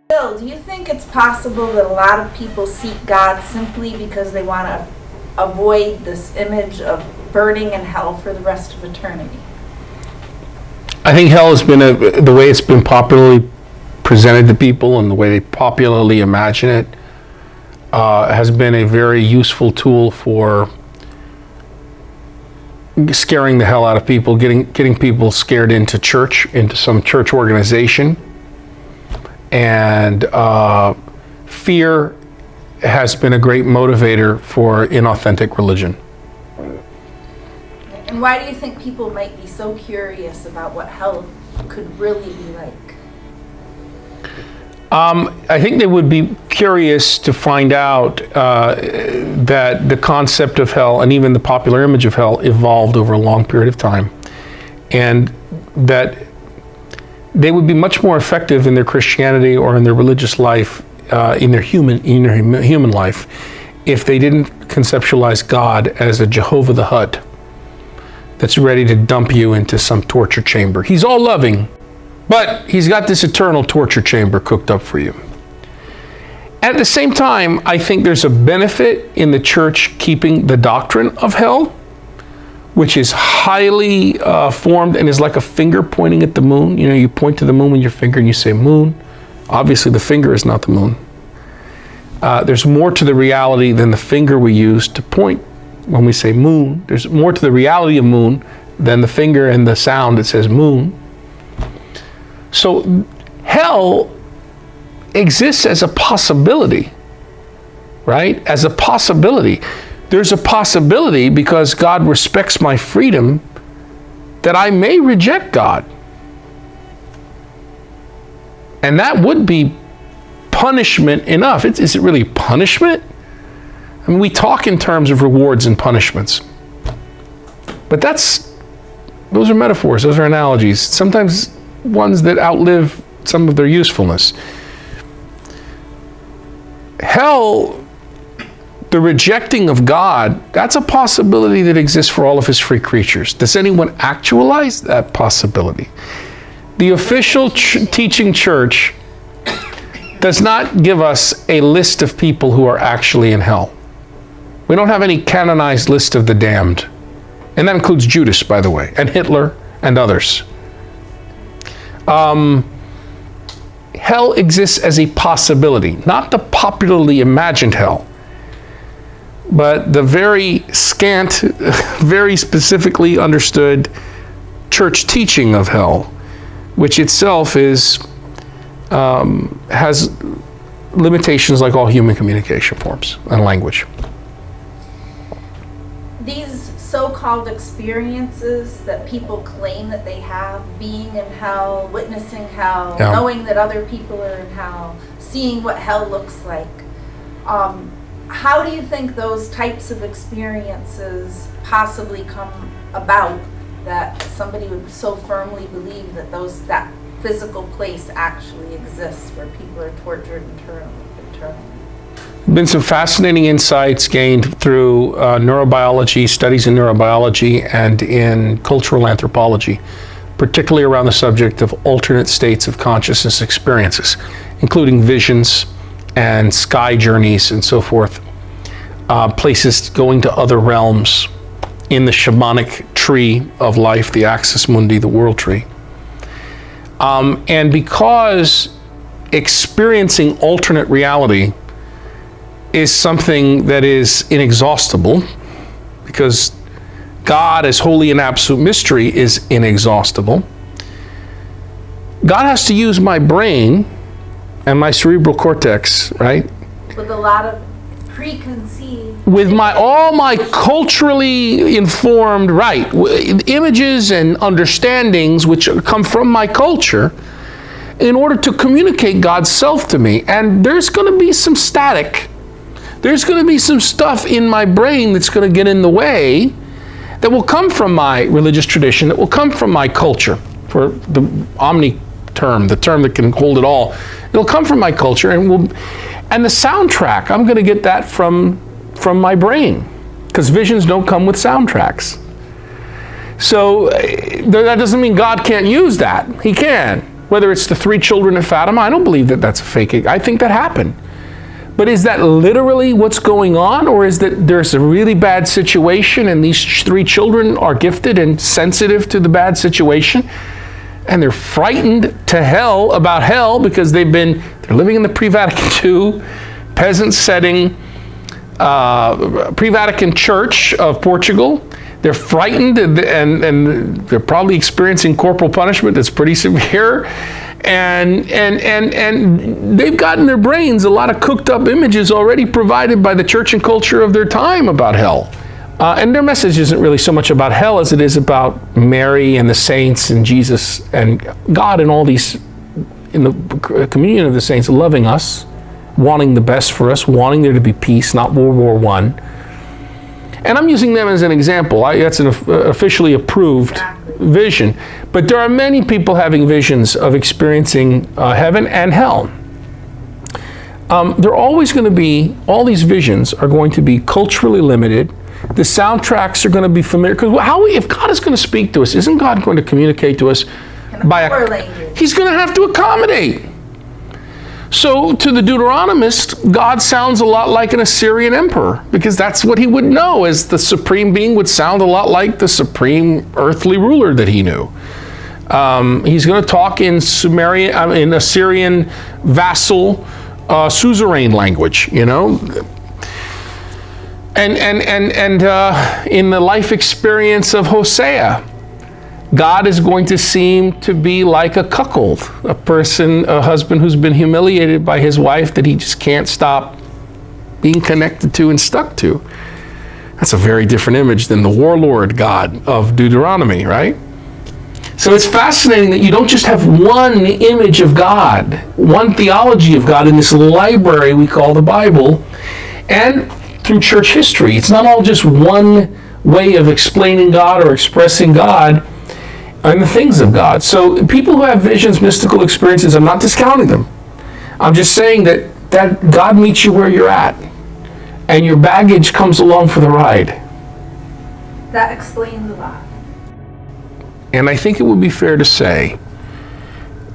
Bill, do you think it's possible that a lot of people seek God simply because they want to avoid this image of burning in hell for the rest of eternity? I think hell has been, the way it's been popularly presented to people and the way they popularly imagine it, has been a very useful tool for scaring the hell out of people, getting people scared into church, into some church organization. And fear has been a great motivator for inauthentic religion. And why do you think people might be so curious about what hell could really be like? I think they would be curious to find out that the concept of hell and even the popular image of hell evolved over a long period of time, and that they would be much more effective in their Christianity or in their religious life, in their human life, if they didn't conceptualize God as a Jehovah the Hutt that's ready to dump you into some torture chamber. He's all loving, but he's got this eternal torture chamber cooked up for you. At the same time, I think there's a benefit in the church keeping the doctrine of hell, which is highly formed and is like a finger pointing at the moon. You know, you point to the moon with your finger and you say moon. Obviously, the finger is not the moon. There's more to the reality than the finger we use to point when we say moon. There's more to the reality of moon than the finger and the sound that says moon. So hell exists as a possibility, right? As a possibility. There's a possibility, because God respects my freedom, that I may reject God. And that would be punishment enough. Is it really punishment? I mean, we talk in terms of rewards and punishments. But those are metaphors, those are analogies. Sometimes ones that outlive some of their usefulness. Hell, the rejecting of God, that's a possibility that exists for all of his free creatures. Does anyone actualize that possibility? The official teaching church does not give us a list of people who are actually in hell. We don't have any canonized list of the damned. And that includes Judas, by the way, and Hitler and others. Hell exists as a possibility, not the popularly imagined hell, but the very scant, very specifically understood church teaching of hell, which itself has limitations like all human communication forms and language. These so-called experiences that people claim that they have, being in hell, witnessing hell, knowing that other people are in hell, seeing what hell looks like, how do you think those types of experiences possibly come about, that somebody would so firmly believe that that physical place actually exists where people are tortured eternally? Been some fascinating insights gained through neurobiology, studies in neurobiology and in cultural anthropology, particularly around the subject of alternate states of consciousness experiences, including visions and sky journeys and so forth, places going to other realms in the shamanic tree of life, the axis mundi, the world tree. And because experiencing alternate reality is something that is inexhaustible, because God as holy and absolute mystery is inexhaustible, God has to use my brain and my cerebral cortex, right? With a lot of preconceived, with all my culturally informed, right, images and understandings which come from my culture, in order to communicate God's self to me. And there's going to be some static. There's going to be some stuff in my brain that's going to get in the way, that will come from my religious tradition, that will come from my culture, for the omni term, the term that can hold it all. It'll come from my culture, and the soundtrack, I'm going to get that from my brain, because visions don't come with soundtracks. So that doesn't mean God can't use that. He can. Whether it's the 3 children of Fatima, I don't believe that that's a fake. I think that happened. But is that literally what's going on? Or is that there's a really bad situation and these 3 children are gifted and sensitive to the bad situation? And they're frightened to hell about hell because they're living in the pre-Vatican II peasant setting, pre-Vatican Church of Portugal. They're frightened and they're probably experiencing corporal punishment that's pretty severe. And they've got in their brains a lot of cooked up images already provided by the church and culture of their time about hell. And their message isn't really so much about hell as it is about Mary and the saints and Jesus and God and all these, in the communion of the saints, loving us, wanting the best for us, wanting there to be peace, not World War I. And I'm using them as an example. That's an officially approved vision. But there are many people having visions of experiencing heaven and hell. They're always going to be, all these visions are going to be culturally limited. The soundtracks are going to be familiar. Because if God is going to speak to us, isn't God going to communicate to us by language? He's going to have to accommodate. So to the Deuteronomist, God sounds a lot like an Assyrian emperor, because that's what he would know, as the supreme being would sound a lot like the supreme earthly ruler that he knew. He's going to talk in in Assyrian vassal suzerain language, you know. And in the life experience of Hosea, God is going to seem to be like a cuckold, a husband who's been humiliated by his wife that he just can't stop being connected to and stuck to. That's a very different image than the warlord God of Deuteronomy, right? So it's fascinating that you don't just have one image of God, one theology of God in this library we call the Bible, and through church history. It's not all just one way of explaining God or expressing God and the things of God. So people who have visions, mystical experiences, I'm not discounting them. I'm just saying that God meets you where you're at, and your baggage comes along for the ride. That explains a lot. And I think it would be fair to say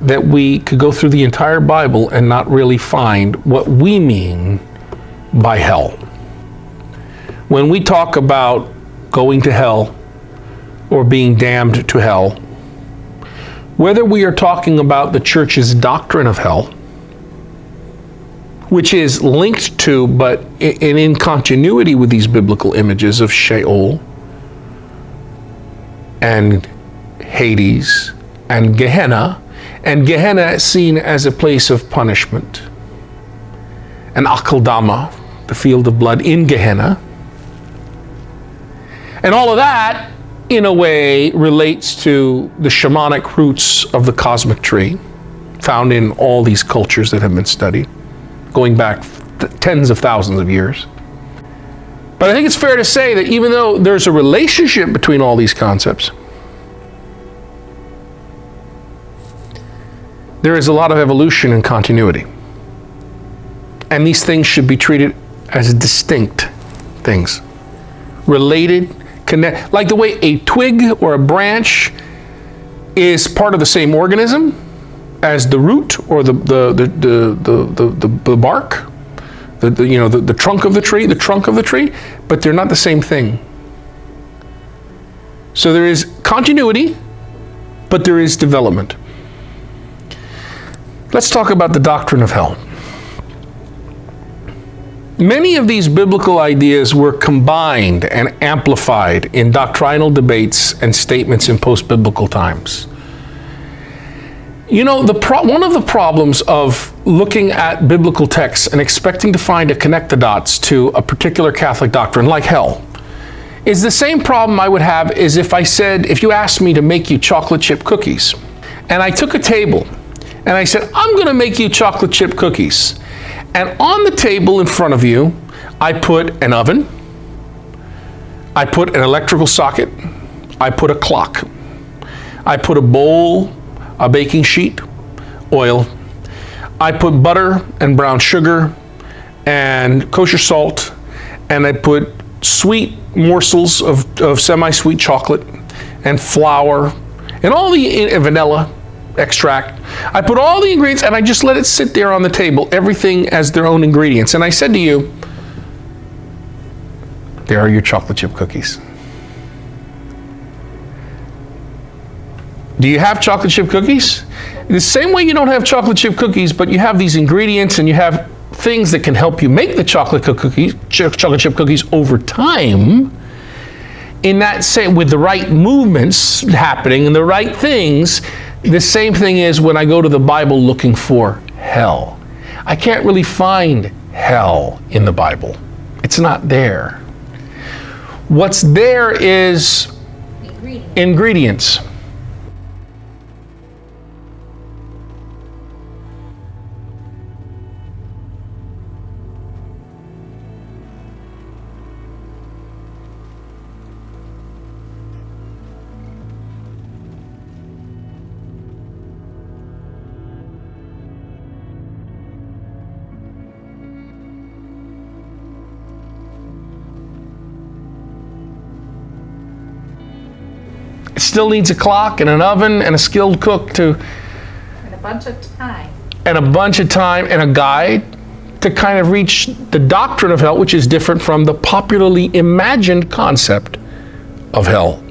that we could go through the entire Bible and not really find what we mean by hell. When we talk about going to hell or being damned to hell, whether we are talking about the church's doctrine of hell, which is linked to, but in continuity with these biblical images of Sheol and Hades and Gehenna seen as a place of punishment, and Akeldama, the field of blood in Gehenna, and all of that in a way relates to the shamanic roots of the cosmic tree found in all these cultures that have been studied, going back tens of thousands of years. But I think it's fair to say that even though there's a relationship between all these concepts, there is a lot of evolution and continuity. And these things should be treated as distinct things, related, connect, like the way a twig or a branch is part of the same organism as the root or the bark, the trunk of the tree, but they're not the same thing. So there is continuity, but there is development. Let's talk about the doctrine of hell. Many of these biblical ideas were combined and amplified in doctrinal debates and statements in post-biblical times. You know, one of the problems of looking at biblical texts and expecting to find a connect the dots to a particular Catholic doctrine like hell is the same problem I would have is if you asked me to make you chocolate chip cookies, and I took a table and I said, I'm going to make you chocolate chip cookies. And on the table in front of you, I put an oven, I put an electrical socket, I put a clock, I put a bowl, a baking sheet, oil, I put butter and brown sugar and kosher salt, and I put sweet morsels of semi-sweet chocolate and flour and all the vanilla extract. I put all the ingredients and I just let it sit there on the table, everything as their own ingredients. And I said to you, there are your chocolate chip cookies. Do you have chocolate chip cookies? The same way you don't have chocolate chip cookies, but you have these ingredients and you have things that can help you make the chocolate chip cookies over time. In that same, with the right movements happening and the right things, the same thing is when I go to the Bible looking for hell. I can't really find hell in the Bible. It's not there. What's there is ingredients. It still needs a clock and an oven and a skilled cook and a bunch of time. And a bunch of time and a guide to kind of reach the doctrine of hell, which is different from the popularly imagined concept of hell.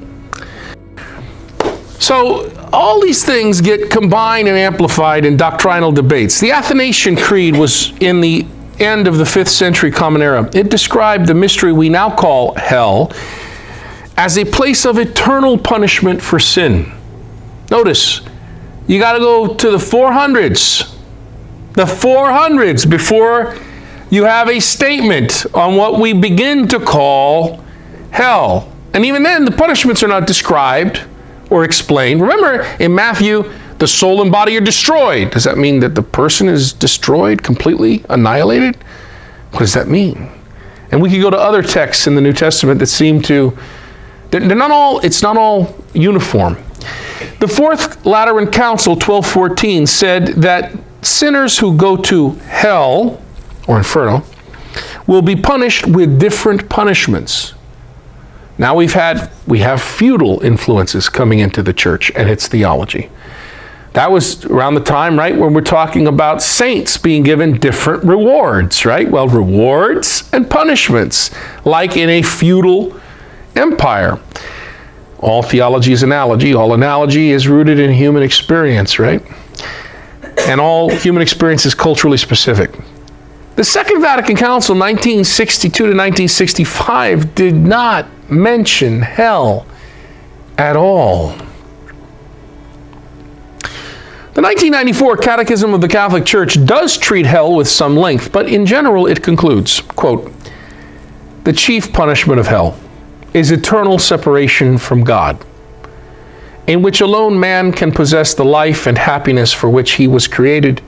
So all these things get combined and amplified in doctrinal debates. The Athanasian Creed was in the end of the 5th century Common Era. It described the mystery we now call hell as a place of eternal punishment for sin. Notice, you got to go to the 400s. The 400s before you have a statement on what we begin to call hell. And even then, the punishments are not described or explained. Remember, in Matthew, the soul and body are destroyed. Does that mean that the person is destroyed, completely annihilated? What does that mean? And we could go to other texts in the New Testament that seem to it's not all uniform. The Fourth Lateran Council, 1214, said that sinners who go to hell, or inferno, will be punished with different punishments. Now we have feudal influences coming into the church and its theology. That was around the time, right, when we're talking about saints being given different rewards, right? Well, rewards and punishments, like in a feudal empire. All theology is analogy. All analogy is rooted in human experience, right? And all human experience is culturally specific. The Second Vatican Council, 1962 to 1965, did not mention hell at all. The 1994 Catechism of the Catholic Church does treat hell with some length, but in general it concludes, quote, "The chief punishment of hell is eternal separation from God, in which alone man can possess the life and happiness for which he was created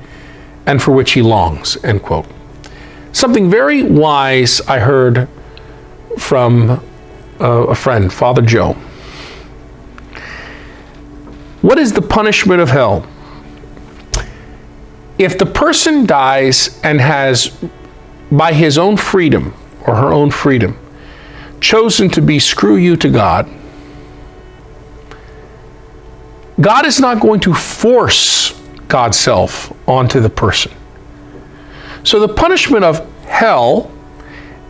and for which he longs," end quote. Something very wise I heard from a friend, Father Joe. What is the punishment of hell? If the person dies and has, by his own freedom or her own freedom, chosen to be screw you to God, God is not going to force God's self onto the person. So the punishment of hell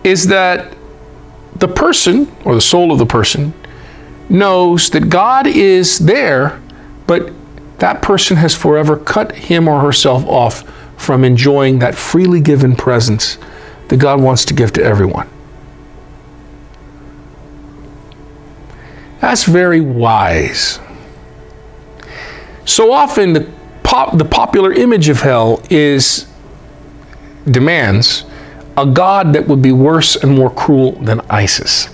is that the person, or the soul of the person, knows that God is there, but that person has forever cut him or herself off from enjoying that freely given presence that God wants to give to everyone. That's very wise. So often the popular image of hell demands a God that would be worse and more cruel than ISIS.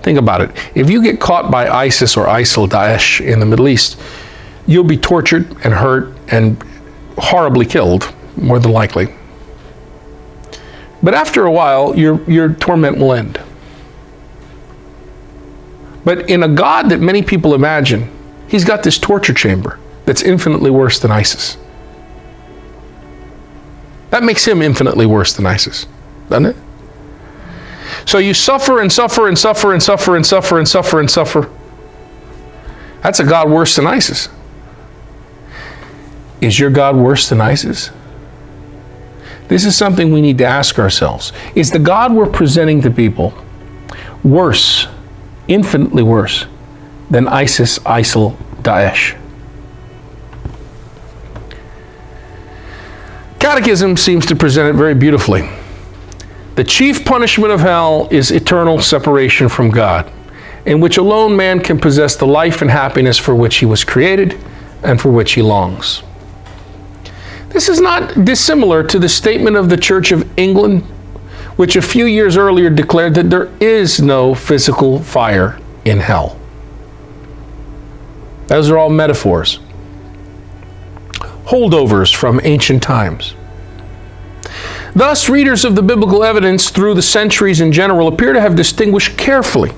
Think about it. If you get caught by ISIS or ISIL, Daesh in the Middle East, you'll be tortured and hurt and horribly killed, more than likely. But after a while, your torment will end. But in a God that many people imagine, he's got this torture chamber that's infinitely worse than ISIS. That makes him infinitely worse than ISIS, doesn't it? So you suffer and suffer and suffer and suffer and suffer and suffer and suffer. That's a God worse than ISIS. Is your God worse than ISIS? This is something we need to ask ourselves. Is the God we're presenting to people worse, infinitely worse, than ISIS, ISIL, Daesh? Catechism seems to present it very beautifully. The chief punishment of hell is eternal separation from God, in which alone man can possess the life and happiness for which he was created and for which he longs. This is not dissimilar to the statement of the Church of England, which a few years earlier declared that there is no physical fire in hell. Those are all metaphors, holdovers from ancient times. Thus, readers of the biblical evidence through the centuries in general appear to have distinguished carefully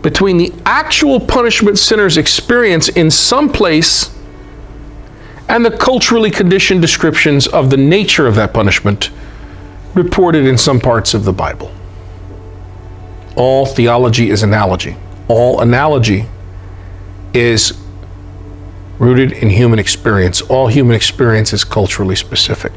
between the actual punishment sinners experience in some place and the culturally conditioned descriptions of the nature of that punishment reported in some parts of the Bible. All theology is analogy. All analogy is rooted in human experience. All human experience is culturally specific.